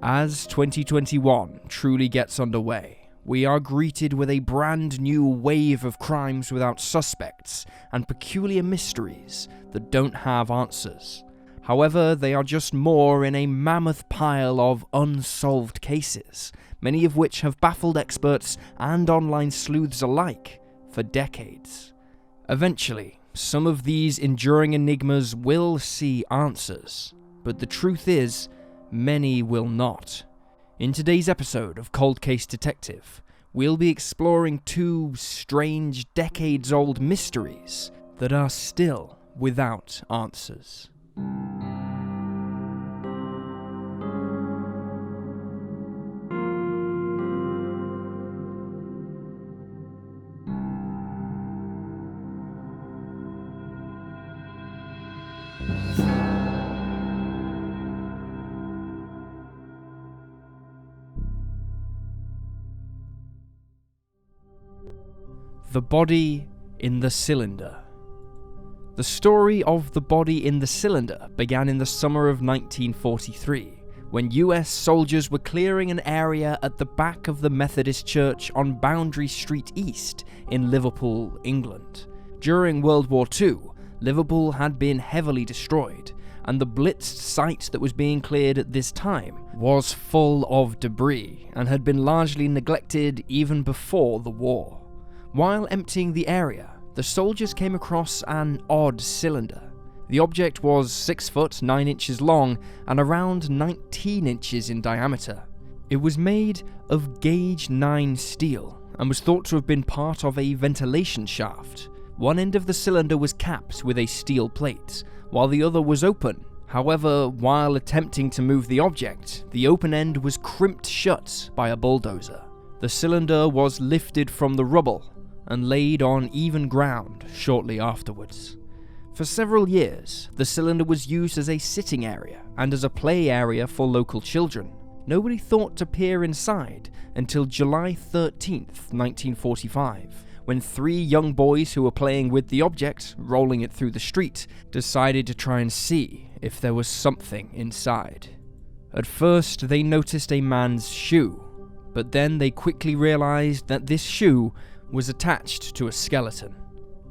As 2021 truly gets underway, we are greeted with a brand new wave of crimes without suspects and peculiar mysteries that don't have answers. However, they are just more in a mammoth pile of unsolved cases, many of which have baffled experts and online sleuths alike for decades. Eventually, some of these enduring enigmas will see answers, but the truth is, many will not. In today's episode of Cold Case Detective, we'll be exploring two strange, decades-old mysteries that are still without answers. The body in the cylinder. The story of the body in the cylinder began in the summer of 1943, when US soldiers were clearing an area at the back of the Methodist Church on Boundary Street East in Liverpool, England. During World War II, Liverpool had been heavily destroyed, and the blitzed site that was being cleared at this time was full of debris and had been largely neglected even before the war. While emptying the area, the soldiers came across an odd cylinder. The object was 6 foot 9 inches long and around 19 inches in diameter. It was made of gauge 9 steel and was thought to have been part of a ventilation shaft. One end of the cylinder was capped with a steel plate, while the other was open. However, while attempting to move the object, the open end was crimped shut by a bulldozer. The cylinder was lifted from the rubble and laid on even ground shortly afterwards. For several years, the cylinder was used as a sitting area and as a play area for local children. Nobody thought to peer inside until July 13th, 1945, when 3 young boys who were playing with the object, rolling it through the street, decided to try and see if there was something inside. At first, they noticed a man's shoe, but then they quickly realized that this shoe was attached to a skeleton.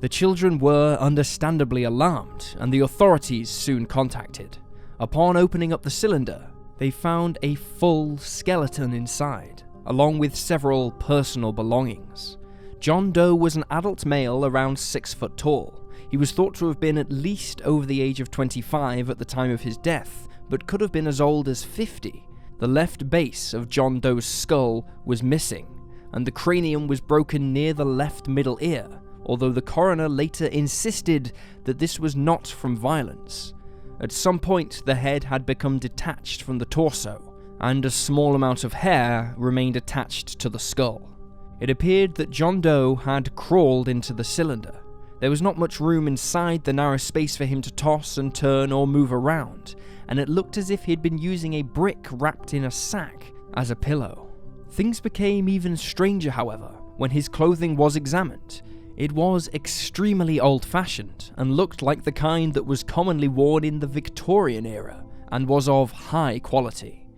The children were understandably alarmed, and the authorities soon contacted. Upon opening up the cylinder, they found a full skeleton inside, along with several personal belongings. John Doe was an adult male around 6 foot tall. He was thought to have been at least over the age of 25 at the time of his death, but could have been as old as 50. The left base of John Doe's skull was missing, and the cranium was broken near the left middle ear, although the coroner later insisted that this was not from violence. At some point, the head had become detached from the torso, and a small amount of hair remained attached to the skull. It appeared that John Doe had crawled into the cylinder. There was not much room inside the narrow space for him to toss and turn or move around, and it looked as if he'd been using a brick wrapped in a sack as a pillow. Things became even stranger, however, when his clothing was examined. It was extremely old-fashioned and looked like the kind that was commonly worn in the Victorian era and was of high quality.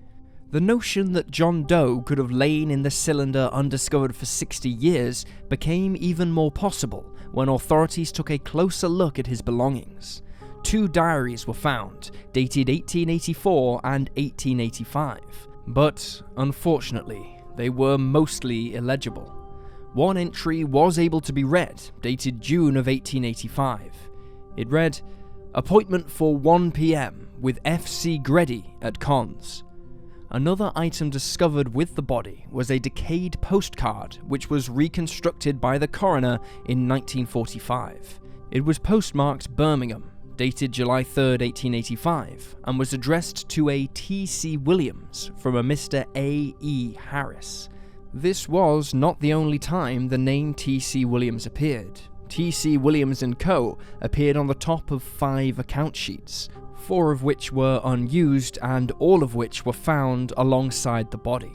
The notion that John Doe could have lain in the cylinder undiscovered for 60 years became even more possible when authorities took a closer look at his belongings. 2 diaries were found, dated 1884 and 1885, but unfortunately, they were mostly illegible. One entry was able to be read, dated June of 1885. It read, "Appointment for 1 p.m. with F.C. Gredy at Cons." Another item discovered with the body was a decayed postcard which was reconstructed by the coroner in 1945. It was postmarked Birmingham, dated July 3, 1885, and was addressed to a T.C. Williams from a Mr. A.E. Harris. This was not the only time the name T.C. Williams appeared. T.C. Williams & Co. appeared on the top of 5 account sheets, 4 of which were unused and all of which were found alongside the body.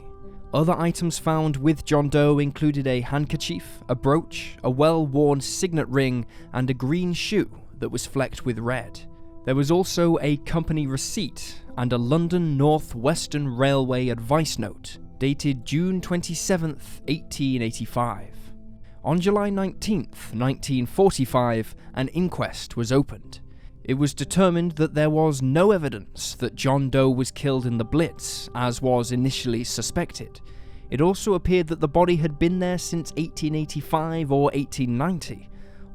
Other items found with John Doe included a handkerchief, a brooch, a well-worn signet ring, and a green shoe that was flecked with red. There was also a company receipt and a London North Western Railway advice note dated June 27, 1885. On July 19, 1945, an inquest was opened. It was determined that there was no evidence that John Doe was killed in the Blitz, as was initially suspected. It also appeared that the body had been there since 1885 or 1890,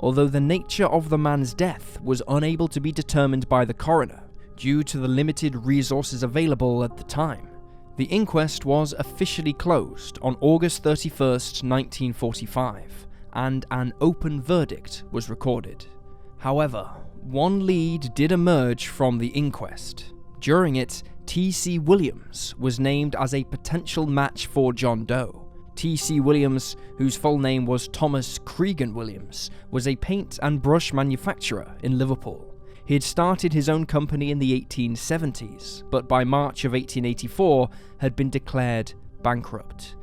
although the nature of the man's death was unable to be determined by the coroner, due to the limited resources available at the time. The inquest was officially closed on August 31, 1945, and an open verdict was recorded. However, one lead did emerge from the inquest. During it, T.C. Williams was named as a potential match for John Doe. T.C. Williams, whose full name was Thomas Cregan Williams, was a paint and brush manufacturer in Liverpool. He had started his own company in the 1870s, but by March of 1884 had been declared bankrupt.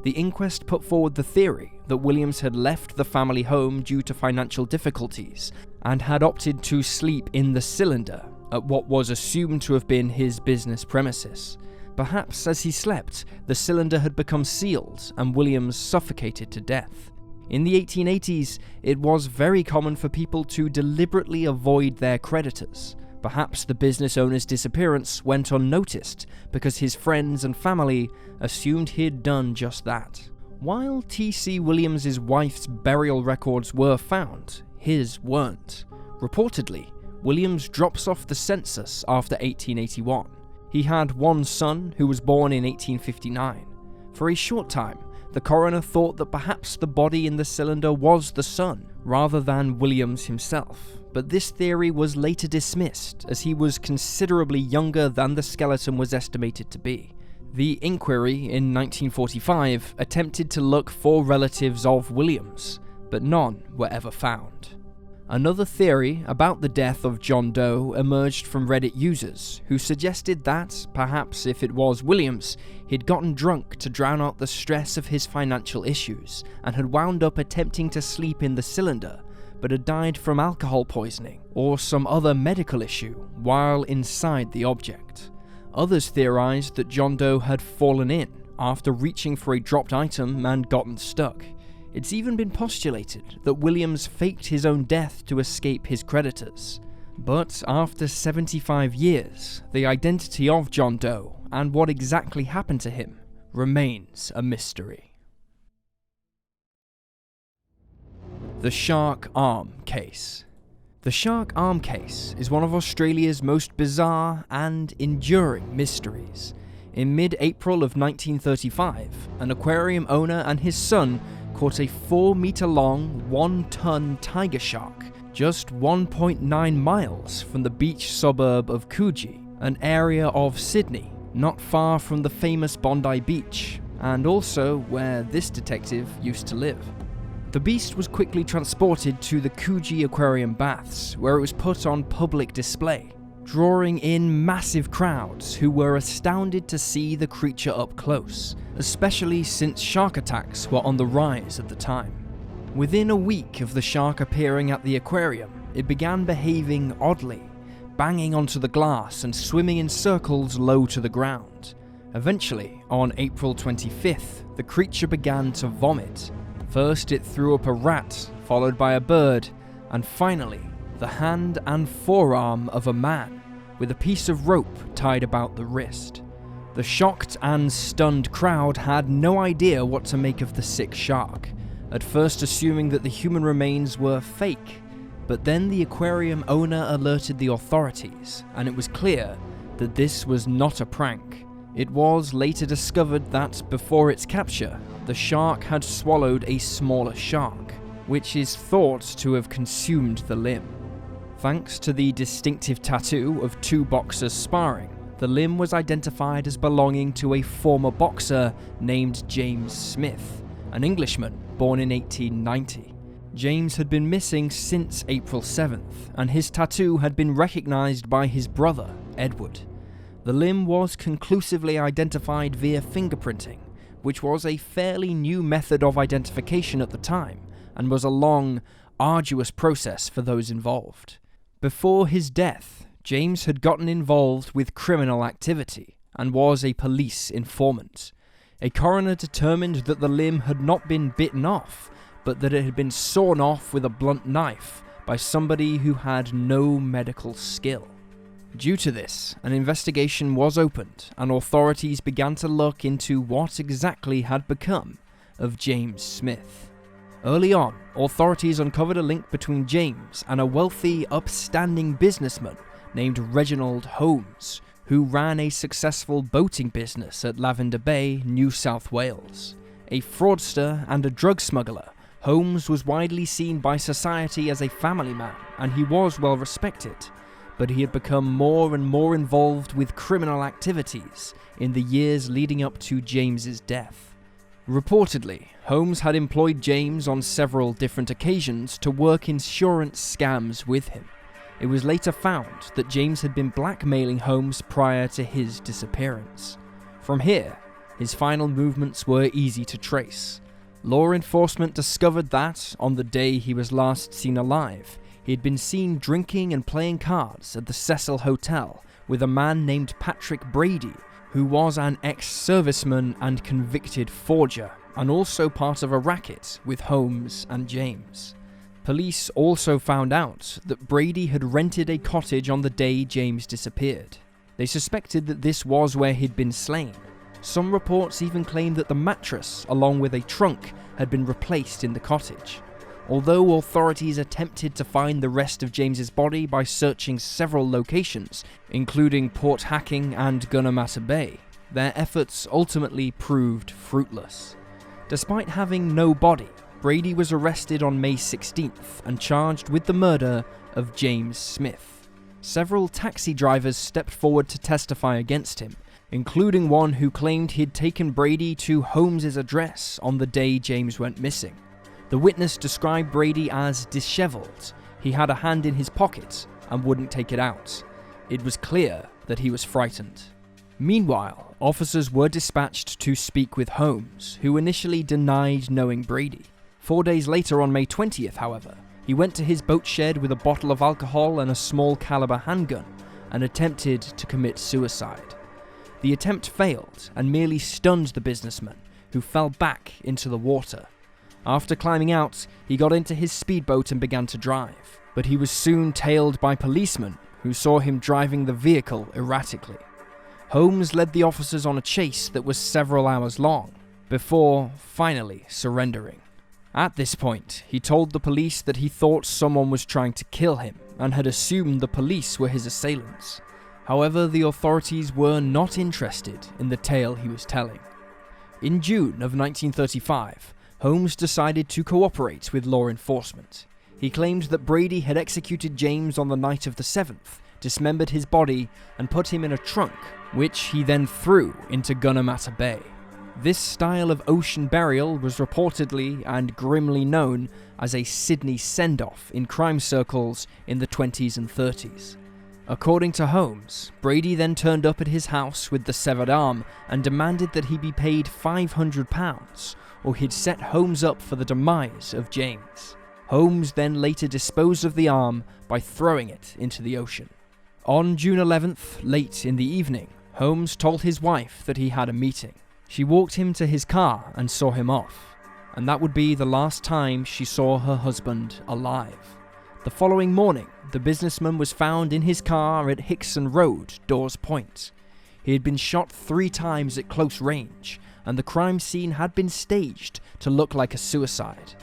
The inquest put forward the theory that Williams had left the family home due to financial difficulties and had opted to sleep in the cylinder at what was assumed to have been his business premises. Perhaps as he slept, the cylinder had become sealed and Williams suffocated to death. In the 1880s, it was very common for people to deliberately avoid their creditors. Perhaps the business owner's disappearance went unnoticed because his friends and family assumed he'd done just that. While T.C. Williams' wife's burial records were found, his weren't. Reportedly, Williams drops off the census after 1881. He had one son who was born in 1859. For a short time, the coroner thought that perhaps the body in the cylinder was the son, rather than Williams himself, but this theory was later dismissed as he was considerably younger than the skeleton was estimated to be. The inquiry in 1945 attempted to look for relatives of Williams, but none were ever found. Another theory about the death of John Doe emerged from Reddit users, who suggested that, perhaps if it was Williams, he'd gotten drunk to drown out the stress of his financial issues, and had wound up attempting to sleep in the cylinder, but had died from alcohol poisoning or some other medical issue while inside the object. Others theorized that John Doe had fallen in after reaching for a dropped item and gotten stuck. It's even been postulated that Williams faked his own death to escape his creditors. But after 75 years, the identity of John Doe and what exactly happened to him remains a mystery. The Shark Arm Case. The Shark Arm Case is one of Australia's most bizarre and enduring mysteries. In mid-April of 1935, an aquarium owner and his son caught a 4-meter-long, 1-ton tiger shark just 1.9 miles from the beach suburb of Coogee, an area of Sydney not far from the famous Bondi Beach, and also where this detective used to live. The beast was quickly transported to the Coogee Aquarium Baths, where it was put on public display, drawing in massive crowds who were astounded to see the creature up close, especially since shark attacks were on the rise at the time. Within a week of the shark appearing at the aquarium, it began behaving oddly, banging onto the glass and swimming in circles low to the ground. Eventually, on April 25th, the creature began to vomit. First it threw up a rat, followed by a bird, and finally, the hand and forearm of a man, with a piece of rope tied about the wrist. The shocked and stunned crowd had no idea what to make of the sick shark, at first assuming that the human remains were fake, but then the aquarium owner alerted the authorities, and it was clear that this was not a prank. It was later discovered that before its capture, the shark had swallowed a smaller shark, which is thought to have consumed the limb. Thanks to the distinctive tattoo of two boxers sparring, the limb was identified as belonging to a former boxer named James Smith, an Englishman born in 1890. James had been missing since April 7th, and his tattoo had been recognized by his brother, Edward. The limb was conclusively identified via fingerprinting, which was a fairly new method of identification at the time, and was a long, arduous process for those involved. Before his death, James had gotten involved with criminal activity and was a police informant. A coroner determined that the limb had not been bitten off, but that it had been sawn off with a blunt knife by somebody who had no medical skill. Due to this, an investigation was opened, and authorities began to look into what exactly had become of James Smith. Early on, authorities uncovered a link between James and a wealthy, upstanding businessman named Reginald Holmes, who ran a successful boating business at Lavender Bay, New South Wales. A fraudster and a drug smuggler, Holmes was widely seen by society as a family man, and he was well respected, but he had become more and more involved with criminal activities in the years leading up to James's death. Reportedly, Holmes had employed James on several different occasions to work insurance scams with him. It was later found that James had been blackmailing Holmes prior to his disappearance. From here, his final movements were easy to trace. Law enforcement discovered that, on the day he was last seen alive, he had been seen drinking and playing cards at the Cecil Hotel with a man named Patrick Brady, who was an ex-serviceman and convicted forger, and also part of a racket with Holmes and James. Police also found out that Brady had rented a cottage on the day James disappeared. They suspected that this was where he'd been slain. Some reports even claimed that the mattress, along with a trunk, had been replaced in the cottage. Although authorities attempted to find the rest of James's body by searching several locations, including Port Hacking and Gunnamatta Bay, their efforts ultimately proved fruitless. Despite having no body, Brady was arrested on May 16th and charged with the murder of James Smith. Several taxi drivers stepped forward to testify against him, including one who claimed he'd taken Brady to Holmes's address on the day James went missing. The witness described Brady as disheveled. He had a hand in his pocket and wouldn't take it out. It was clear that he was frightened. Meanwhile, officers were dispatched to speak with Holmes, who initially denied knowing Brady. 4 days later, on May 20th, however, he went to his boat shed with a bottle of alcohol and a small caliber handgun and attempted to commit suicide. The attempt failed and merely stunned the businessman, who fell back into the water. After climbing out, he got into his speedboat and began to drive, but he was soon tailed by policemen who saw him driving the vehicle erratically. Holmes led the officers on a chase that was several hours long, before finally surrendering. At this point, he told the police that he thought someone was trying to kill him and had assumed the police were his assailants. However, the authorities were not interested in the tale he was telling. In June of 1935, Holmes decided to cooperate with law enforcement. He claimed that Brady had executed James on the night of the 7th, dismembered his body, and put him in a trunk, which he then threw into Gunnamatta Bay. This style of ocean burial was reportedly and grimly known as a Sydney send-off in crime circles in the 20s and 30s. According to Holmes, Brady then turned up at his house with the severed arm and demanded that he be paid £500, or he'd set Holmes up for the demise of James. Holmes then later disposed of the arm by throwing it into the ocean. On June 11th, late in the evening, Holmes told his wife that he had a meeting. She walked him to his car and saw him off, and that would be the last time she saw her husband alive. The following morning, the businessman was found in his car at Hickson Road, Dawes Point. He had been shot 3 times at close range, and the crime scene had been staged to look like a suicide.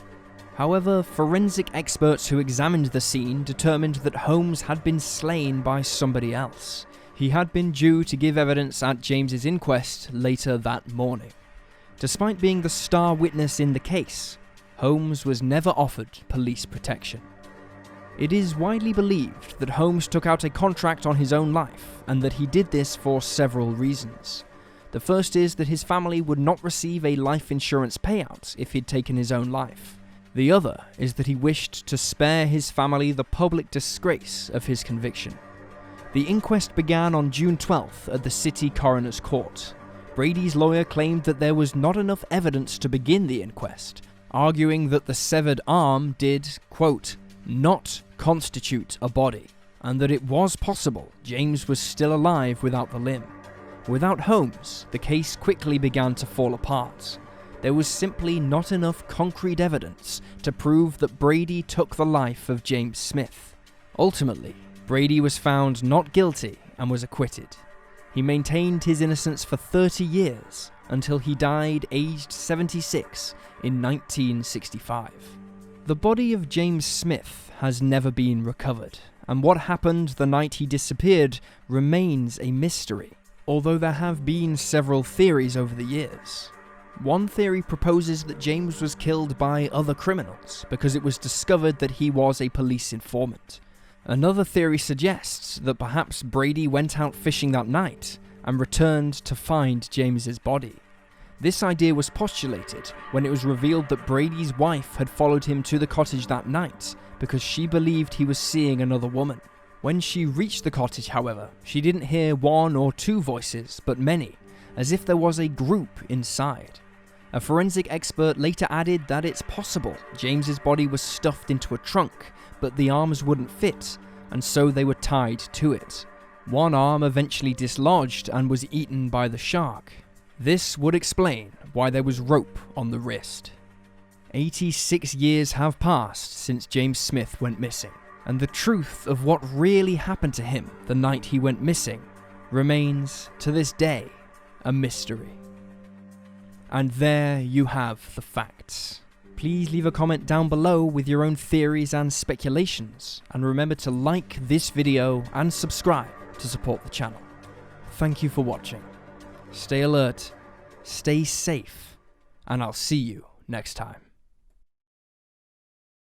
However, forensic experts who examined the scene determined that Holmes had been slain by somebody else. He had been due to give evidence at James's inquest later that morning. Despite being the star witness in the case, Holmes was never offered police protection. It is widely believed that Holmes took out a contract on his own life, and that he did this for several reasons. The first is that his family would not receive a life insurance payout if he'd taken his own life. The other is that he wished to spare his family the public disgrace of his conviction. The inquest began on June 12th at the City Coroner's Court. Brady's lawyer claimed that there was not enough evidence to begin the inquest, arguing that the severed arm did, quote, not constitute a body. and that it was possible James was still alive without the limb. Without Holmes, the case quickly began to fall apart. There was simply not enough concrete evidence to prove that Brady took the life of James Smith. Ultimately, Brady was found not guilty and was acquitted. He maintained his innocence for 30 years until he died aged 76 in 1965. The body of James Smith has never been recovered, and what happened the night he disappeared remains a mystery, although there have been several theories over the years. One theory proposes that James was killed by other criminals because it was discovered that he was a police informant. Another theory suggests that perhaps Brady went out fishing that night and returned to find James's body. This idea was postulated when it was revealed that Brady's wife had followed him to the cottage that night because she believed he was seeing another woman. When she reached the cottage, however, she didn't hear one or two voices, but many, as if there was a group inside. A forensic expert later added that it's possible James's body was stuffed into a trunk, but the arms wouldn't fit, and so they were tied to it. One arm eventually dislodged and was eaten by the shark. This would explain why there was rope on the wrist. 86 years have passed since James Smith went missing, and the truth of what really happened to him the night he went missing remains, to this day, a mystery. And there you have the facts. Please leave a comment down below with your own theories and speculations, and remember to like this video and subscribe to support the channel. Thank you for watching. Stay alert, stay safe, and I'll see you next time.